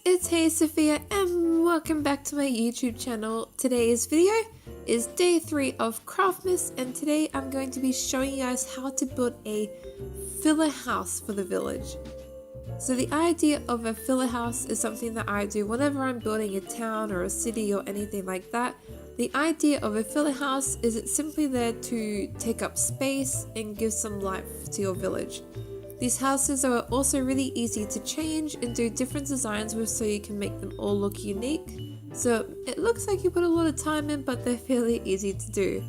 it's Hey Sophia and welcome back to my YouTube channel. Today's video is day 3 of Craftmas and today I'm going to be showing you guys how to build a filler house for the village. So the idea of a filler house is something that I do whenever I'm building a town or a city or anything like that. The idea of a filler house is it's simply there to take up space and give some life to your village. These houses are also really easy to change and do different designs with so you can make them all look unique. So it looks like you put a lot of time in, but they're fairly easy to do.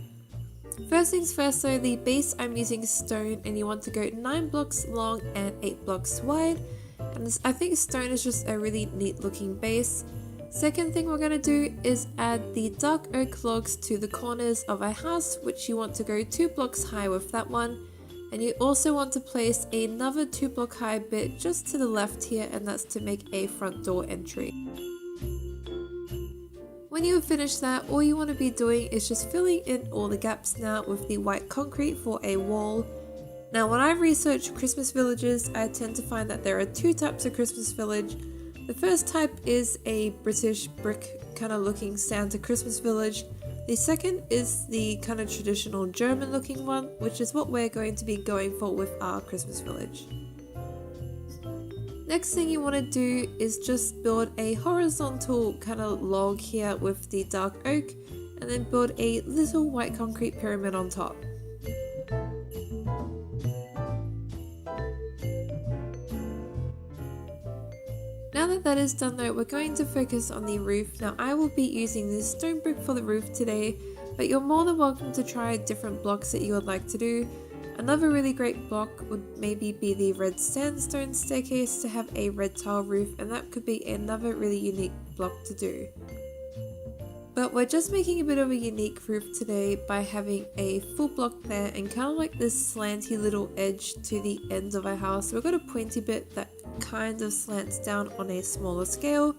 First things first though, the base I'm using stone and you want to go 9 blocks long and 8 blocks wide. And I think stone is just a really neat looking base. Second thing we're going to do is add the dark oak logs to the corners of our house, which you want to go 2 blocks high with that one. And you also want to place another 2 block high bit just to the left here, and that's to make a front door entry. When you have finished that, all you want to be doing is just filling in all the gaps now with the white concrete for a wall. Now when I research Christmas villages, I tend to find that there are 2 types of Christmas village. The first type is a British brick kind of looking Santa Christmas village. The second is the kind of traditional German looking one, which is what we're going to be going for with our Christmas village. Next thing you want to do is just build a horizontal kind of log here with the dark oak and then build a little white concrete pyramid on top. Now that that is done though, we're going to focus on the roof. Now I will be using this stone brick for the roof today, but you're more than welcome to try different blocks that you would like to do. Another really great block would maybe be the red sandstone staircase to have a red tile roof, and that could be another really unique block to do. But we're just making a bit of a unique roof today by having a full block there and kind of like this slanty little edge to the ends of our house. So we've got a pointy bit that kind of slants down on a smaller scale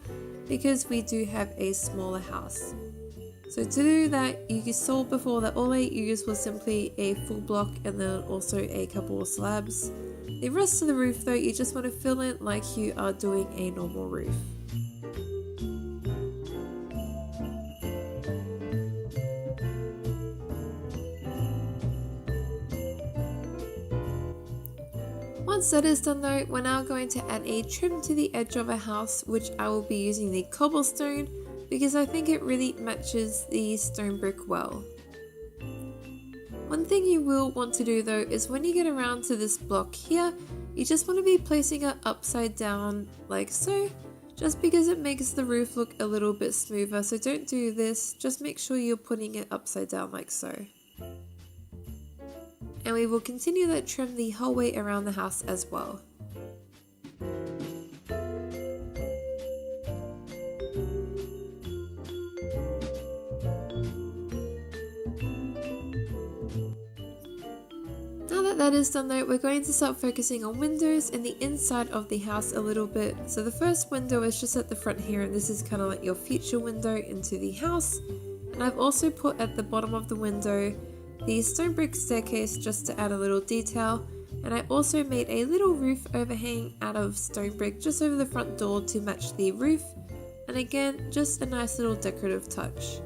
because we do have a smaller house. So to do that, you saw before that all I used was simply a full block and then also a couple of slabs. The rest of the roof though, you just want to fill in like you are doing a normal roof. Once that is done though, we're now going to add a trim to the edge of our house, which I will be using the cobblestone because I think it really matches the stone brick well. One thing you will want to do though is when you get around to this block here, you just want to be placing it upside down like so, just because it makes the roof look a little bit smoother. So don't do this, just make sure you're putting it upside down like so. And we will continue that trim the whole way around the house as well. Now that that is done though, we're going to start focusing on windows and the inside of the house a little bit. So the first window is just at the front here, and this is kind of like your future window into the house. And I've also put at the bottom of the window the stone brick staircase just to add a little detail, and I also made a little roof overhang out of stone brick just over the front door to match the roof, and again just a nice little decorative touch.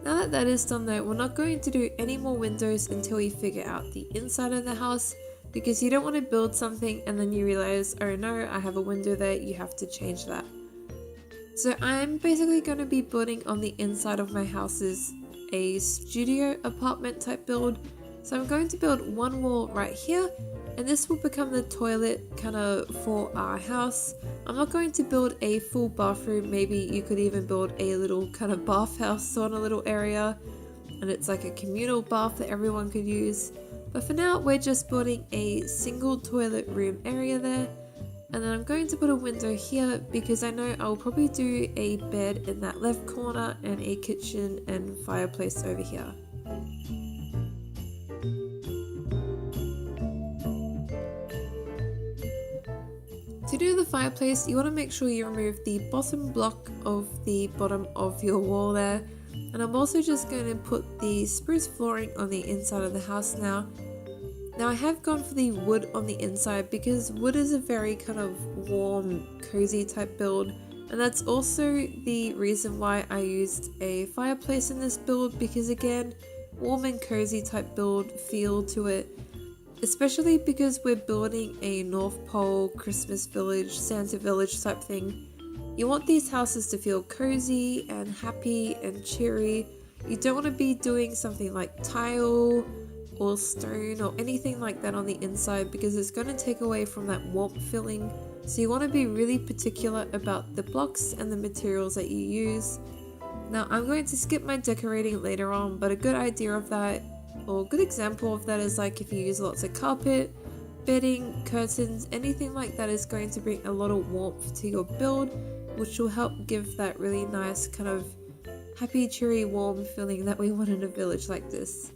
Now that that is done though, we're not going to do any more windows until we figure out the inside of the house, because you don't want to build something and then you realize, oh no, I have a window there, you have to change that. So I'm basically going to be building on the inside of my houses a studio apartment type build. So I'm going to build one wall right here, and this will become the toilet kind of for our house. I'm not going to build a full bathroom, maybe you could even build a little kind of bathhouse on a little area, and it's like a communal bath that everyone could use. But for now we're just building a single toilet room area there. And then I'm going to put a window here because I know I'll probably do a bed in that left corner and a kitchen and fireplace over here. To do the fireplace, you want to make sure you remove the bottom block of the bottom of your wall there. And I'm also just going to put the spruce flooring on the inside of the house now. Now I have gone for the wood on the inside because wood is a very kind of warm, cozy type build, and that's also the reason why I used a fireplace in this build, because again, warm and cozy type build feel to it, especially because we're building a North Pole Christmas village, Santa village type thing. You want these houses to feel cozy and happy and cheery. You don't want to be doing something like tile or stone or anything like that on the inside, because it's going to take away from that warmth feeling. So you want to be really particular about the blocks and the materials that you use. Now I'm going to skip my decorating later on, but a good idea of that, or a good example of that, is like if you use lots of carpet, bedding, curtains, anything like that is going to bring a lot of warmth to your build, which will help give that really nice kind of happy, cheery, warm feeling that we want in a village like this.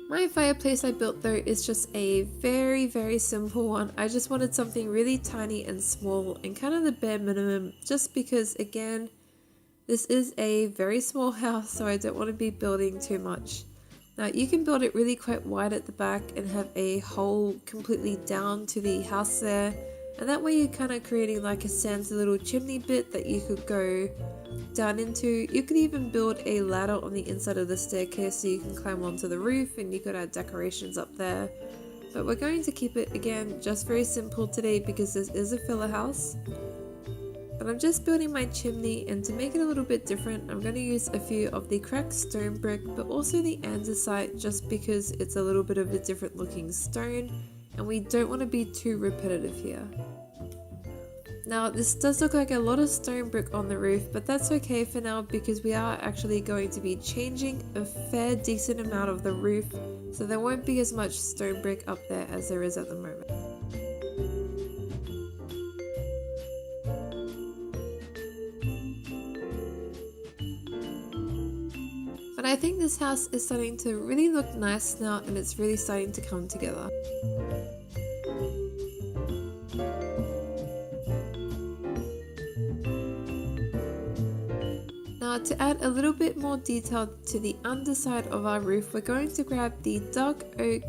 My fireplace I built though is just a very simple one. I just wanted something really tiny and small and kind of the bare minimum, just because again, this is a very small house, so I don't want to be building too much. Now you can build it really quite wide at the back and have a hole completely down to the house there, and that way you're kind of creating like a Santa little chimney bit that you could go down into. You could even build a ladder on the inside of the staircase so you can climb onto the roof, and you could add decorations up there. But we're going to keep it again just very simple today because this is a filler house. But I'm just building my chimney, and to make it a little bit different, I'm going to use a few of the cracked stone brick, but also the andesite, just because it's a little bit of a different looking stone and we don't want to be too repetitive here. Now this does look like a lot of stone brick on the roof, but that's okay for now because we are actually going to be changing a fair decent amount of the roof, so there won't be as much stone brick up there as there is at the moment. But I think this house is starting to really look nice now, and it's really starting to come together. Now to add a little bit more detail to the underside of our roof, we're going to grab the dark oak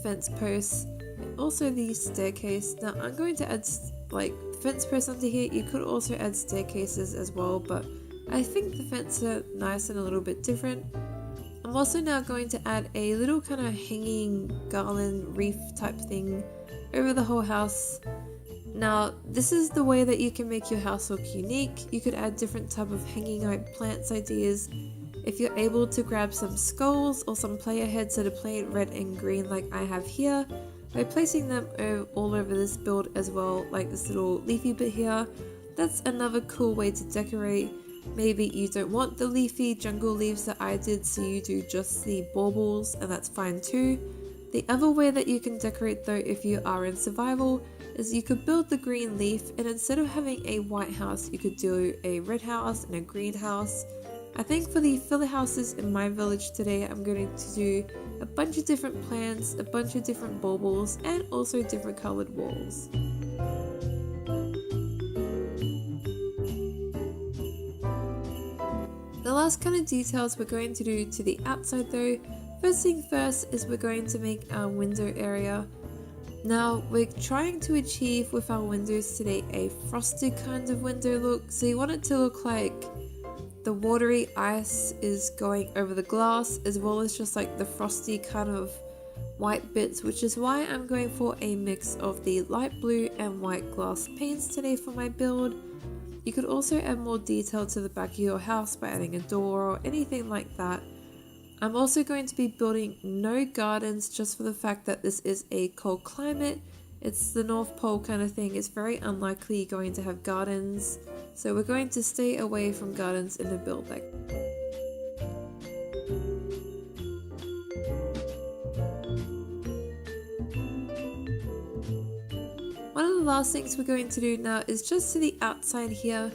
fence posts and also the staircase. Now I'm going to add like fence posts under here. You could also add staircases as well, but I think the fence are nice and a little bit different. I'm also now going to add a little kind of hanging garland wreath type thing over the whole house. Now this is the way that you can make your house look unique. You could add different type of hanging like plants ideas. If you're able to grab some skulls or some player heads that are plain red and green like I have here, by placing them all over this build as well, like this little leafy bit here, that's another cool way to decorate. Maybe you don't want the leafy jungle leaves that I did, so you do just the baubles, and that's fine too. The other way that you can decorate though, if you are in survival, is you could build the green leaf, and instead of having a white house, you could do a red house and a green house. I think for the filler houses in my village today, I'm going to do a bunch of different plants, a bunch of different baubles, and also different colored walls. The last kind of details we're going to do to the outside though, first thing first is we're going to make our window area. Now we're trying to achieve with our windows today a frosted kind of window look, so you want it to look like the watery ice is going over the glass, as well as just like the frosty kind of white bits, which is why I'm going for a mix of the light blue and white glass paints today for my build. You could also add more detail to the back of your house by adding a door or anything like that. I'm also going to be building no gardens, just for the fact that this is a cold climate. It's the North Pole kind of thing. It's very unlikely you're going to have gardens, so we're going to stay away from gardens in the build deck. One of the last things we're going to do now is just to the outside here.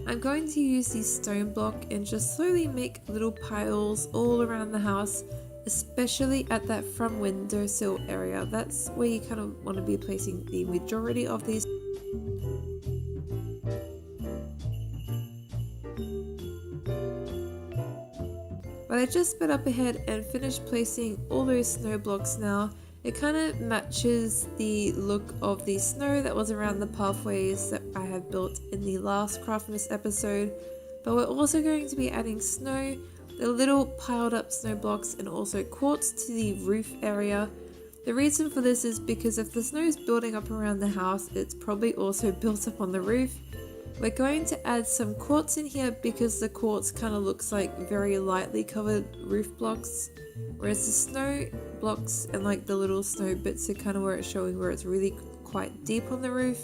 I'm going to use the stone block and just slowly make little piles all around the house, especially at that front windowsill area. That's where you kind of want to be placing the majority of these. But I just sped up ahead and finished placing all those snow blocks now. It kind of matches the look of the snow that was around the pathways that I have built in the last Craftmas episode. But we're also going to be adding snow, the little piled up snow blocks, and also quartz to the roof area. The reason for this is because if the snow is building up around the house, it's probably also built up on the roof. We're going to add some quartz in here because the quartz kind of looks like very lightly covered roof blocks, whereas the snow blocks and like the little snow bits are kind of where it's showing where it's really quite deep on the roof.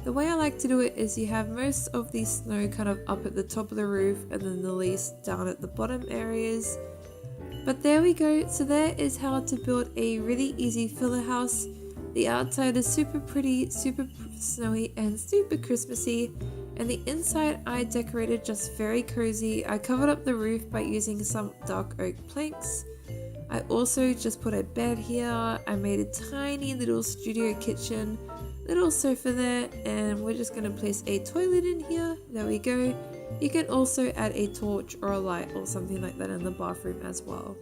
The way I like to do it is you have most of the snow kind of up at the top of the roof and then the least down at the bottom areas. But there we go, so there is how to build a really easy filler house. The outside is super pretty, super snowy and super Christmassy, and the inside I decorated just very cozy. I covered up the roof by using some dark oak planks. I also just put a bed here. I made a tiny little studio kitchen, little sofa there, and we're just going to place a toilet in here. There we go. You can also add a torch or a light or something like that in the bathroom as well.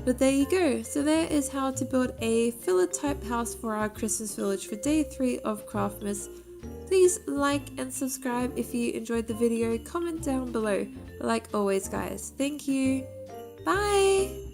But there you go, so there is how to build a filler type house for our Christmas village for day 3 of Craftmas. Please like and subscribe if you enjoyed the video, comment down below. But like always guys, thank you, bye!